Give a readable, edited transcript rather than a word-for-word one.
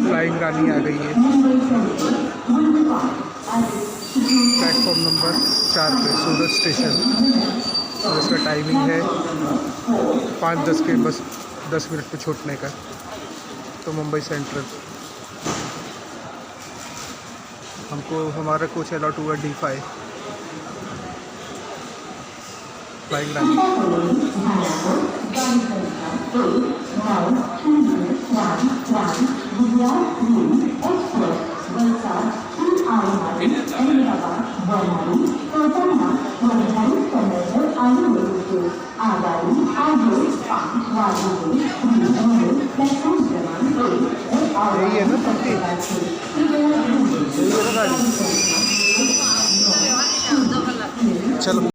Flying रानी आ गई है platform number 4 पे सूरत स्टेशन। और इसका टाइमिंग है 5:10 के बस 10 मिनट पे छूटने का। तो मुंबई सेंट्रल हमको हमारा कोच अलॉट हुआ D5 फ्लाइंग रानी। यही है ना पंक्ति, यही है ना गाड़ी। चलो।